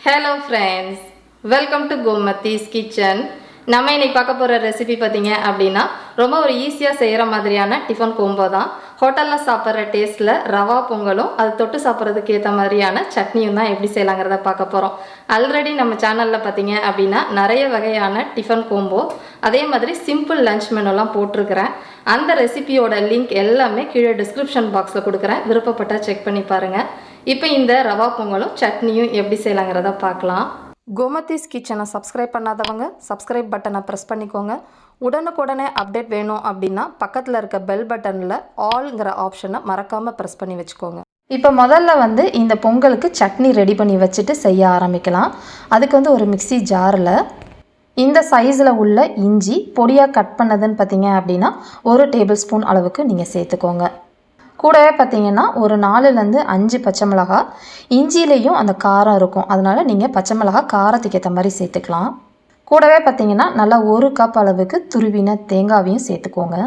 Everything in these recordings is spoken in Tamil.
Hello friends, welcome to Gomathi's kitchen. நம்ம இன்னைக்கு பார்க்க போற ரெசிபி பாத்தீங்க அப்படினா ரொம்ப ஒரு ஈஸியா செய்யற மாதிரியான டிஃபன் கோம்போ தான். ஹோட்டல்ல சாப்பிடுற டேஸ்ட்ல ரவா பொங்கலும் அது தொட்டு சாப்பிடுறதுக்கு ஏத்த மாதிரியான சட்னியும் தான் எப்படி செய்யலாம்ங்கறத பார்க்க போறோம். ஆல்ரெடி நம்ம சேனல்ல பாத்தீங்க அப்படினா நிறைய வகையான டிஃபன் கோம்போ அதே மாதிரி சிம்பிள் லஞ்ச் மெனுலாம் போட்டுருக்கேன். அந்த ரெசிபியோட லிங்க் எல்லாமே கீழே டிஸ்கிரிப்ஷன் பாக்ஸ்ல கொடுக்கிறேன். விருப்பப்பட்டா செக் பண்ணி பாருங்க. இப்போ இந்த ரவா பொங்கலும் சட்னியும் எப்படி செய்யலாங்கிறத பார்க்கலாம். கோமதிஸ் கிச்சனை சப்ஸ்கிரைப் பண்ணாதவங்க சப்ஸ்கிரைப் பட்டனை ப்ரெஸ் பண்ணிக்கோங்க. உடனுக்குடனே அப்டேட் வேணும் அப்படின்னா பக்கத்தில் இருக்க பெல் பட்டனில் ஆல்ங்கிற ஆப்ஷனை மறக்காமல் ப்ரெஸ் பண்ணி வச்சுக்கோங்க. இப்போ முதல்ல இந்த பொங்கலுக்கு சட்னி ரெடி பண்ணி வச்சுட்டு செய்ய ஆரம்பிக்கலாம். அதுக்கு ஒரு மிக்ஸி ஜாரில் இந்த சைஸில் உள்ள இஞ்சி பொடியாக கட் பண்ணதுன்னு பார்த்தீங்க அப்படின்னா 1 டேபிள் ஸ்பூன் அளவுக்கு நீங்கள் சேர்த்துக்கோங்க. கூடவே பார்த்தீங்கன்னா ஒரு 4லேருந்து 5 பச்சை மிளகா, இஞ்சிலேயும் அந்த காரம் இருக்கும், அதனால் நீங்கள் பச்சை மிளகா காரத்துக்கு ஏற்ற மாதிரி சேர்த்துக்கலாம். கூடவே பார்த்தீங்கன்னா நல்லா 1 கப் அளவுக்கு துருவின தேங்காவையும் சேர்த்துக்கோங்க.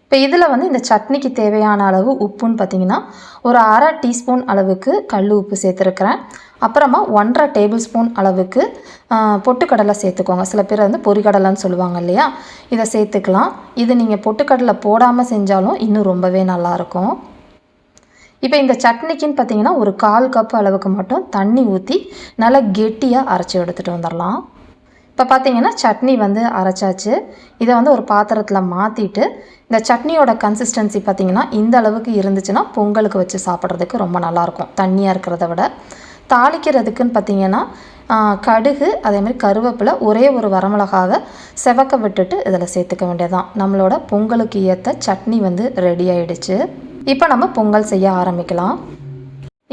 இப்போ இதில் இந்த சட்னிக்கு தேவையான அளவு உப்புன்னு பார்த்தீங்கன்னா ஒரு 1/2 டீஸ்பூன் அளவுக்கு கல் உப்பு சேர்த்துருக்குறேன். அப்புறமா 1/2 டேபிள் ஸ்பூன் அளவுக்கு பொட்டுக்கடலை சேர்த்துக்கோங்க. சில பேர் பொரிக்கடலைன்னு சொல்லுவாங்க இல்லையா, இதை சேர்த்துக்கலாம். இது நீங்கள் பொட்டுக்கடலை போடாமல் செஞ்சாலும் இன்னும் ரொம்பவே நல்லாயிருக்கும். இப்போ இந்த சட்னிக்குன்னு பார்த்தீங்கன்னா ஒரு 1/4 கப் அளவுக்கு மட்டும் தண்ணி ஊற்றி நல்லா கெட்டியாக அரைச்சி எடுத்துகிட்டு வந்துடலாம். இப்போ பார்த்தீங்கன்னா சட்னி அரைச்சாச்சு. இதை ஒரு பாத்திரத்தில் மாற்றிட்டு இந்த சட்னியோட கன்சிஸ்டன்சி பார்த்திங்கன்னா இந்த அளவுக்கு இருந்துச்சுன்னா பொங்கலுக்கு வச்சு சாப்பிட்றதுக்கு ரொம்ப நல்லாயிருக்கும், தண்ணியாக இருக்கிறத விட. தாளிக்கிறதுக்குன்னு பார்த்திங்கன்னா கடுகு அதேமாதிரி கருவேப்பிலை ஒரே ஒரு வரமிளகாவை செவக்க விட்டுட்டு இதில் சேர்த்துக்க வேண்டியதான். நம்மளோட பொங்கலுக்கு ஏற்ற சட்னி ரெடி ஆகிடுச்சு. இப்போ நம்ம பொங்கல் செய்ய ஆரம்பிக்கலாம்.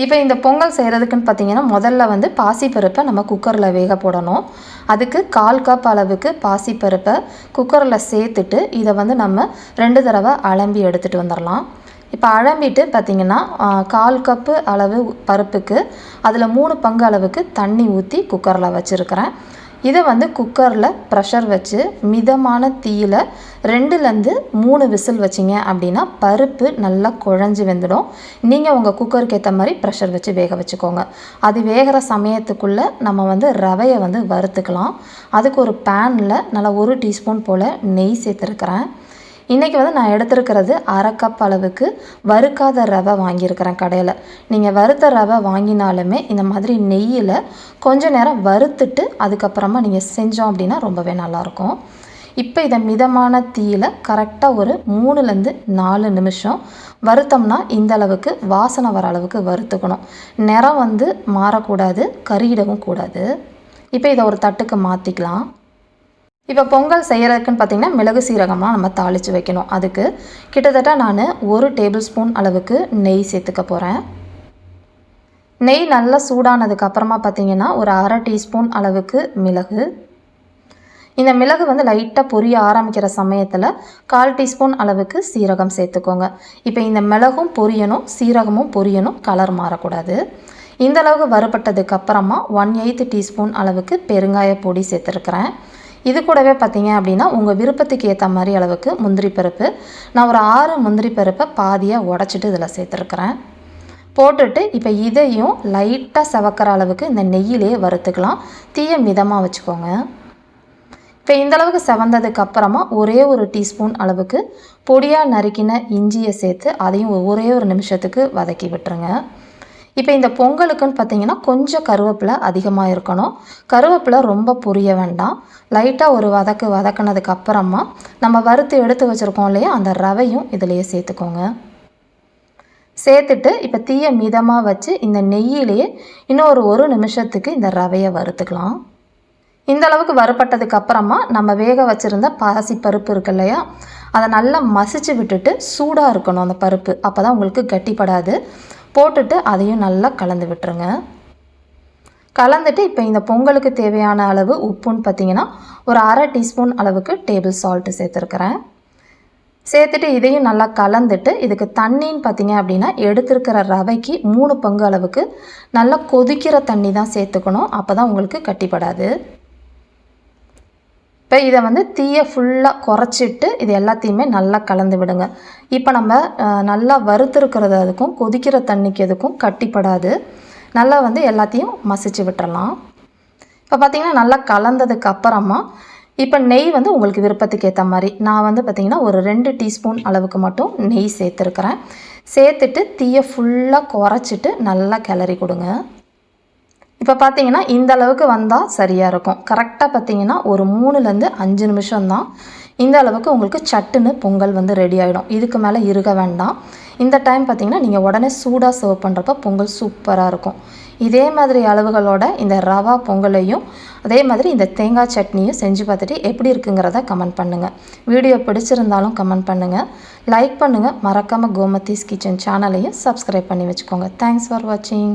இப்போ இந்த பொங்கல் செய்கிறதுக்குன்னு பார்த்தீங்கன்னா முதல்ல பாசிப்பருப்பை நம்ம குக்கரில் வேக போடணும். அதுக்கு 1/4 கப் அளவுக்கு பாசிப்பருப்பை குக்கரில் சேர்த்துட்டு இதை நம்ம 2 தடவை அலம்பி எடுத்துகிட்டு வந்துடலாம். இப்போ அலம்பிட்டு பார்த்திங்கன்னா 1/4 கப்பு அளவு பருப்புக்கு அதில் 3 பங்கு அளவுக்கு தண்ணி ஊற்றி குக்கரில் வச்சுருக்கிறேன். இதை குக்கரில் ப்ரெஷர் வச்சு மிதமான தீயில் 2லேருந்து 3 விசில் வச்சிங்க அப்படின்னா பருப்பு நல்லா குழஞ்சி வெந்துடும். நீங்கள் உங்கள் குக்கருக்கு ஏற்ற மாதிரி ப்ரெஷர் வச்சு வேக வச்சுக்கோங்க. அது வேகிற சமயத்துக்குள்ளே நம்ம ரவையை வறுத்துக்கலாம். அதுக்கு ஒரு பேனில் நல்லா 1 டீஸ்பூன் போல் நெய் சேர்த்துருக்கிறேன். இன்றைக்கி நான் எடுத்துருக்கிறது 1/2 கப் அளவுக்கு வறுக்காத ரவை வாங்கியிருக்கிறேன் கடையில். நீங்கள் வறுத்த ரவை வாங்கினாலுமே இந்த மாதிரி நெய்யில் கொஞ்சம் நேரம் வறுத்துட்டு அதுக்கப்புறமா நீங்கள் செஞ்சோம் அப்படின்னா ரொம்பவே நல்லாயிருக்கும். இப்போ இதை மிதமான தீயில் கரெக்டாக ஒரு 3லேருந்து 4 நிமிஷம் வறுத்தோம்னா இந்த அளவுக்கு வாசனை வர அளவுக்கு வறுத்துக்கணும். நிறம் மாறக்கூடாது, கருகிடவும் கூடாது. இப்போ இதை ஒரு தட்டுக்கு மாற்றிக்கலாம். இப்போ பொங்கல் செய்கிறதுக்குன்னு பார்த்திங்கன்னா மிளகு சீரகமாக நம்ம தாளித்து வைக்கணும். அதுக்கு கிட்டத்தட்ட நான் 1 டேபிள் ஸ்பூன் அளவுக்கு நெய் சேர்த்துக்க போகிறேன். நெய் நல்லா சூடானதுக்கு அப்புறமா பார்த்திங்கன்னா ஒரு 1/2 டீஸ்பூன் அளவுக்கு மிளகு. இந்த மிளகு லைட்டாக பொரிய ஆரம்பிக்கிற சமயத்தில் 1/4 டீஸ்பூன் அளவுக்கு சீரகம் சேர்த்துக்கோங்க. இப்போ இந்த மிளகும் பொரியணும், சீரகமும் பொரியணும், கலர் மாறக்கூடாது. இந்த அளவுக்கு வறுபட்டதுக்கு அப்புறமா 1/8 டீஸ்பூன் அளவுக்கு பெருங்காய பொடி சேர்த்துருக்குறேன். இது கூடவே பார்த்தீங்க அப்படின்னா உங்கள் விருப்பத்துக்கு ஏற்ற மாதிரி அளவுக்கு முந்திரி பருப்பு, நான் ஒரு 6 முந்திரி பருப்பை பாதியாக உடச்சிட்டு இதில் சேர்த்துருக்குறேன். போட்டுட்டு இப்போ இதையும் லைட்டாக செவக்கிற அளவுக்கு இந்த நெய்யிலேயே வறுத்துக்கலாம். தீயை மிதமாக வச்சுக்கோங்க. இப்போ இந்தளவுக்கு செவந்ததுக்கு அப்புறமா ஒரே ஒரு டீஸ்பூன் அளவுக்கு பொடியாக நறுக்கின இஞ்சியை சேர்த்து அதையும் ஒரே ஒரு நிமிஷத்துக்கு வதக்கி விட்டுருங்க. இப்போ இந்த பொங்கலுக்குன்னு பார்த்தீங்கன்னா கொஞ்சம் கருவேப்பிலை அதிகமாக இருக்கணும். கருவேப்பிலை ரொம்ப பொரிய வேண்டாம். லைட்டாக ஒரு வதக்கினதுக்கு அப்புறமா நம்ம வறுத்து எடுத்து வச்சுருக்கோம் இல்லையா, அந்த ரவையும் இதிலையே சேர்த்துக்கோங்க. சேர்த்துட்டு இப்போ தீயை மிதமாக வச்சு இந்த நெய்யிலேயே இன்னும் ஒரு 1 நிமிஷத்துக்கு இந்த ரவையை வறுத்துக்கலாம். இந்த அளவுக்கு வறுப்பட்டதுக்கு அப்புறமா நம்ம வேக வச்சுருந்த பாசி பருப்பு இருக்கு இல்லையா, அதை நல்லா மசிச்சு விட்டுட்டு சூடாக இருக்கணும் அந்த பருப்பு, அப்போ தான் உங்களுக்கு கட்டிப்படாது. போட்டுட்டு அதையும் நல்லா கலந்து விட்டுருங்க. கலந்துட்டு இப்போ இந்த பொங்கலுக்கு தேவையான அளவு உப்புன்னு பார்த்தீங்கன்னா ஒரு 1/2 டீஸ்பூன் அளவுக்கு டேபிள் சால்ட்டு சேர்த்துருக்குறேன். சேர்த்துட்டு இதையும் நல்லா கலந்துட்டு இதுக்கு தண்ணின்னு பார்த்தீங்க அப்படின்னா எடுத்துருக்கிற ரவைக்கு 3 பங்கு அளவுக்கு நல்லா கொதிக்கிற தண்ணி தான் சேர்த்துக்கணும், அப்போ தான் உங்களுக்கு கட்டிப்படாது. இப்போ இதை தீயை ஃபுல்லாக குறைச்சிட்டு இது எல்லாத்தையுமே நல்லா கலந்து விடுங்க. இப்போ நம்ம நல்லா வறுத்துருக்கிறது அதுக்கும் கொதிக்கிற தண்ணிக்கு எதுக்கும் கட்டிப்படாது. நல்லா வந்து எல்லாத்தையும் மசிச்சு விட்டுறலாம். இப்போ பார்த்திங்கன்னா நல்லா கலந்ததுக்கு அப்புறமா இப்போ நெய் வந்து உங்களுக்கு விருப்பத்துக்கு ஏற்ற மாதிரி நான் வந்து பார்த்திங்கன்னா ஒரு 2 டீஸ்பூன் அளவுக்கு மட்டும் நெய் சேர்த்துருக்குறேன். சேர்த்துட்டு தீயை ஃபுல்லாக குறைச்சிட்டு நல்லா கிளறி கொடுங்க. இப்போ பார்த்தீங்கன்னா இந்த அளவுக்கு வந்தால் சரியாக இருக்கும். கரெக்டாக பார்த்தீங்கன்னா ஒரு 3லேருந்து 5 நிமிஷம் தான். இந்த அளவுக்கு உங்களுக்கு சட்டுன்னு பொங்கல் வந்து ரெடி ஆகிடும். இதுக்கு மேலே இருக வேண்டாம். இந்த டைம் பார்த்தீங்கன்னா நீங்கள் உடனே சூடாக சர்வ் பண்ணுறப்ப பொங்கல் சூப்பராக இருக்கும். இதே மாதிரி அளவுகளோட இந்த ரவா பொங்கலையும் அதே மாதிரி இந்த தேங்காய் சட்னியும் செஞ்சு பார்த்துட்டு எப்படி இருக்குங்கிறத கமெண்ட் பண்ணுங்கள். வீடியோ பிடிச்சிருந்தாலும் கமெண்ட் பண்ணுங்கள், லைக் பண்ணுங்கள். மறக்காமல் கோமதிஸ் கிச்சன் சேனலையும் சப்ஸ்கிரைப் பண்ணி வச்சுக்கோங்க. தேங்க்ஸ் ஃபார் வாட்சிங்.